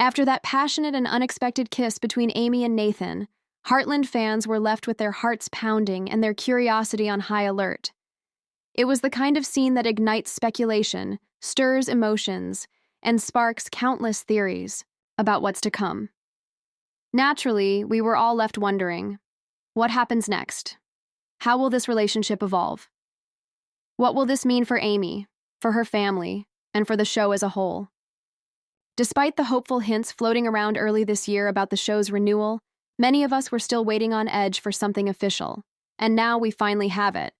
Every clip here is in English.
After that passionate and unexpected kiss between Amy and Nathan, Heartland fans were left with their hearts pounding and their curiosity on high alert. It was the kind of scene that ignites speculation, stirs emotions, and sparks countless theories about what's to come. Naturally, we were all left wondering, what happens next? How will this relationship evolve? What will this mean for Amy, for her family, and for the show as a whole? Despite the hopeful hints floating around early this year about the show's renewal, many of us were still waiting on edge for something official. And now we finally have it.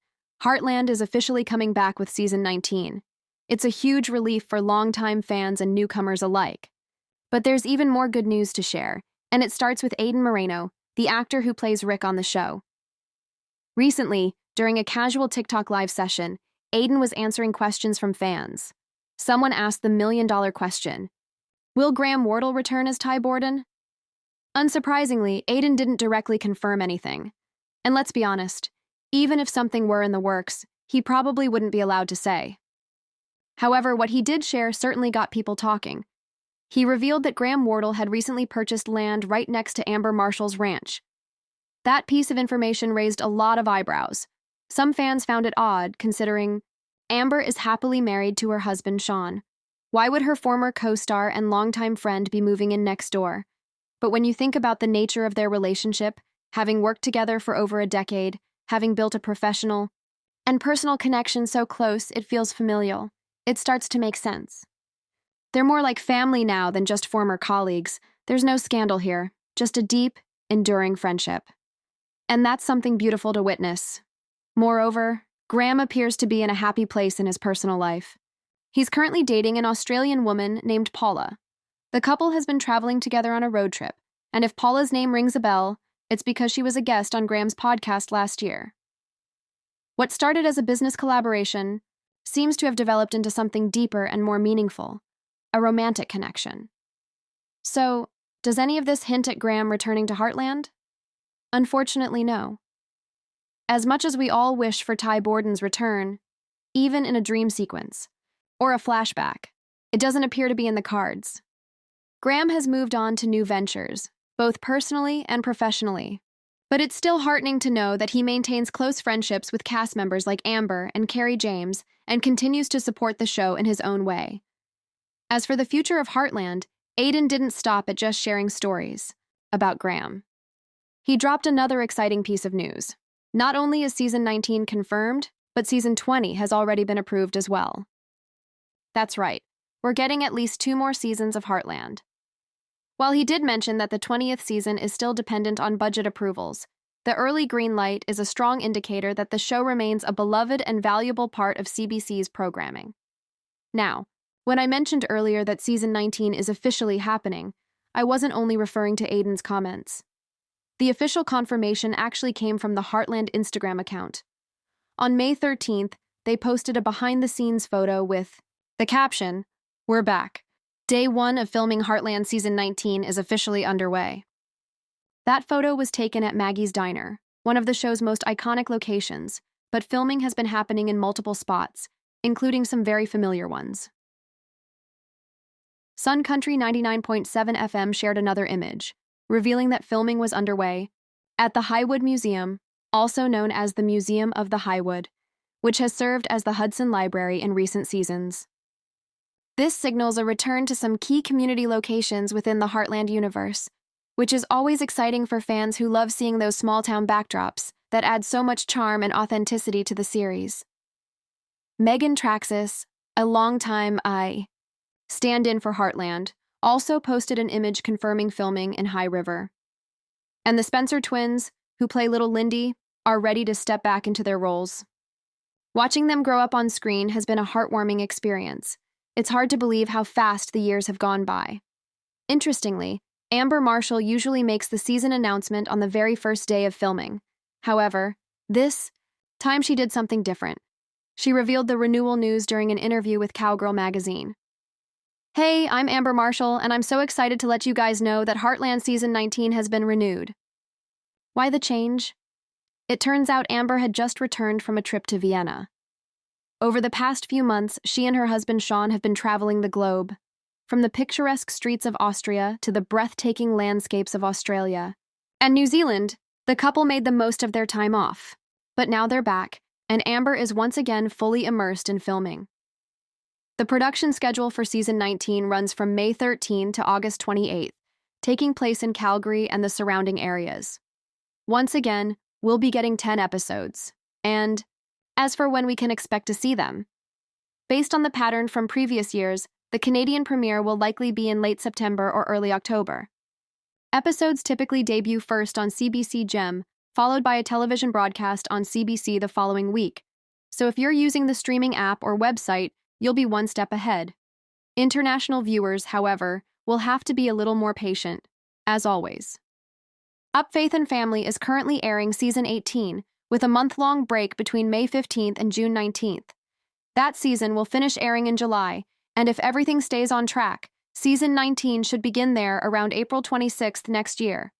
Heartland is officially coming back with season 19. It's a huge relief for longtime fans and newcomers alike. But there's even more good news to share, and it starts with Aiden Moreno, the actor who plays Rick on the show. Recently, during a casual TikTok live session, Aiden was answering questions from fans. Someone asked the million-dollar question, will Graham Wardle return as Ty Borden? Unsurprisingly, Aiden didn't directly confirm anything. And let's be honest, even if something were in the works, he probably wouldn't be allowed to say. However, what he did share certainly got people talking. He revealed that Graham Wardle had recently purchased land right next to Amber Marshall's ranch. That piece of information raised a lot of eyebrows. Some fans found it odd, considering Amber is happily married to her husband, Sean. Why would her former co-star and longtime friend be moving in next door? But when you think about the nature of their relationship, having worked together for over a decade, having built a professional and personal connection so close it feels familial, it starts to make sense. They're more like family now than just former colleagues. There's no scandal here, just a deep, enduring friendship. And that's something beautiful to witness. Moreover, Graham appears to be in a happy place in his personal life. He's currently dating an Australian woman named Paula. The couple has been traveling together on a road trip, and if Paula's name rings a bell, it's because she was a guest on Graham's podcast last year. What started as a business collaboration seems to have developed into something deeper and more meaningful, a romantic connection. So, does any of this hint at Graham returning to Heartland? Unfortunately, no. As much as we all wish for Ty Borden's return, even in a dream sequence, or a flashback, it doesn't appear to be in the cards. Graham has moved on to new ventures, both personally and professionally. But it's still heartening to know that he maintains close friendships with cast members like Amber and Carrie James and continues to support the show in his own way. As for the future of Heartland, Aiden didn't stop at just sharing stories about Graham. He dropped another exciting piece of news. Not only is season 19 confirmed, but season 20 has already been approved as well. That's right, we're getting at least 2 more seasons of Heartland. While he did mention that the 20th season is still dependent on budget approvals, the early green light is a strong indicator that the show remains a beloved and valuable part of CBC's programming. Now, when I mentioned earlier that season 19 is officially happening, I wasn't only referring to Aiden's comments. The official confirmation actually came from the Heartland Instagram account. On May 13th, they posted a behind-the-scenes photo with the caption, "We're back. Day 1 of filming Heartland Season 19 is officially underway." That photo was taken at Maggie's Diner, one of the show's most iconic locations, but filming has been happening in multiple spots, including some very familiar ones. Sun Country 99.7 FM shared another image, revealing that filming was underway at the Highwood Museum, also known as the Museum of the Highwood, which has served as the Hudson Library in recent seasons. This signals a return to some key community locations within the Heartland universe, which is always exciting for fans who love seeing those small-town backdrops that add so much charm and authenticity to the series. Megan Traxis, a longtime stand-in for Heartland, also posted an image confirming filming in High River. And the Spencer twins, who play Little Lindy, are ready to step back into their roles. Watching them grow up on screen has been a heartwarming experience. It's hard to believe how fast the years have gone by. Interestingly, Amber Marshall usually makes the season announcement on the very first day of filming. However, this time she did something different. She revealed the renewal news during an interview with Cowgirl magazine. "Hey, I'm Amber Marshall, and I'm so excited to let you guys know that Heartland Season 19 has been renewed." Why the change? It turns out Amber had just returned from a trip to Vienna. Over the past few months, she and her husband Sean have been traveling the globe. from the picturesque streets of Austria to the breathtaking landscapes of Australia. And New Zealand, the couple made the most of their time off. But now they're back, and Amber is once again fully immersed in filming. The production schedule for season 19 runs from May 13 to August 28, taking place in Calgary and the surrounding areas. Once again, we'll be getting 10 episodes. And as for when we can expect to see them, based on the pattern from previous years, the Canadian premiere will likely be in late September or early October. Episodes typically debut first on CBC Gem, followed by a television broadcast on CBC the following week. So if you're using the streaming app or website, you'll be one step ahead. International viewers, however, will have to be a little more patient, as always. Up Faith and Family is currently airing season 18, with a month-long break between May 15th and June 19th. That season will finish airing in July, and if everything stays on track, season 19 should begin there around April 26th next year.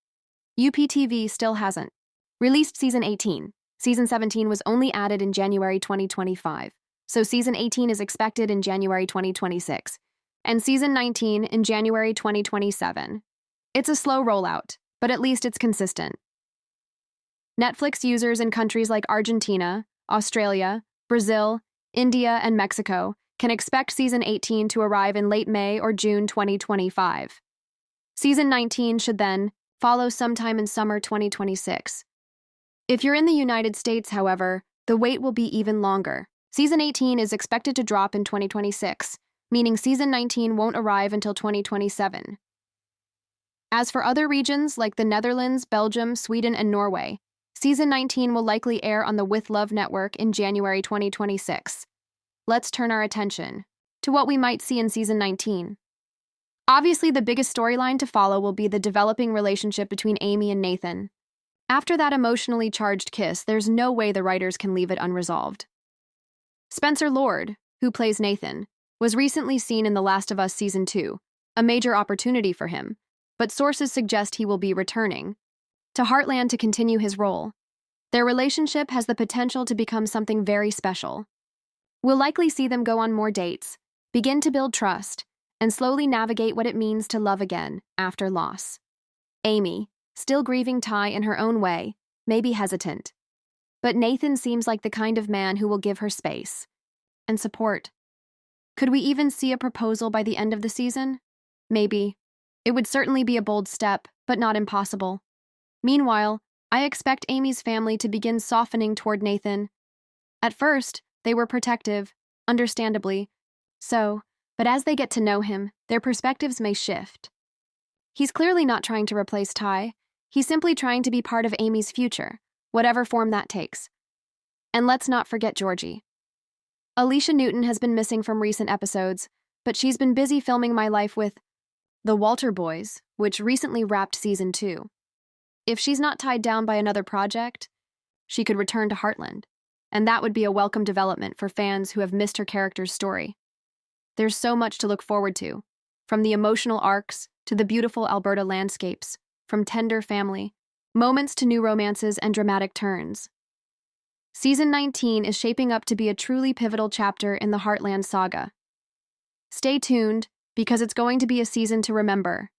UPTV still hasn't released season 18. Season 17 was only added in January 2025, so season 18 is expected in January 2026, and season 19 in January 2027. It's a slow rollout, but at least it's consistent. Netflix users in countries like Argentina, Australia, Brazil, India, and Mexico can expect season 18 to arrive in late May or June 2025. Season 19 should then follow sometime in summer 2026. If you're in the United States, however, the wait will be even longer. Season 18 is expected to drop in 2026, meaning season 19 won't arrive until 2027. As for other regions like the Netherlands, Belgium, Sweden, and Norway, season 19 will likely air on the With Love network in January 2026. Let's turn our attention to what we might see in season 19. Obviously, the biggest storyline to follow will be the developing relationship between Amy and Nathan. After that emotionally charged kiss, there's no way the writers can leave it unresolved. Spencer Lord, who plays Nathan, was recently seen in The Last of Us Season 2, a major opportunity for him, but sources suggest he will be returning to Heartland to continue his role. Their relationship has the potential to become something very special. We'll likely see them go on more dates, begin to build trust, and slowly navigate what it means to love again after loss. Amy, still grieving Ty in her own way, may be hesitant, but Nathan seems like the kind of man who will give her space and support. Could we even see a proposal by the end of the season? Maybe. It would certainly be a bold step, but not impossible. Meanwhile, I expect Amy's family to begin softening toward Nathan. At first, they were protective, understandably, but as they get to know him, their perspectives may shift. He's clearly not trying to replace Ty. He's simply trying to be part of Amy's future, whatever form that takes. And let's not forget Georgie. Alicia Newton has been missing from recent episodes, but she's been busy filming My Life with The Walter Boys, which recently wrapped season 2. If she's not tied down by another project, she could return to Heartland, and that would be a welcome development for fans who have missed her character's story. There's so much to look forward to, from the emotional arcs to the beautiful Alberta landscapes, from tender family moments to new romances and dramatic turns. Season 19 is shaping up to be a truly pivotal chapter in the Heartland saga. Stay tuned, because it's going to be a season to remember.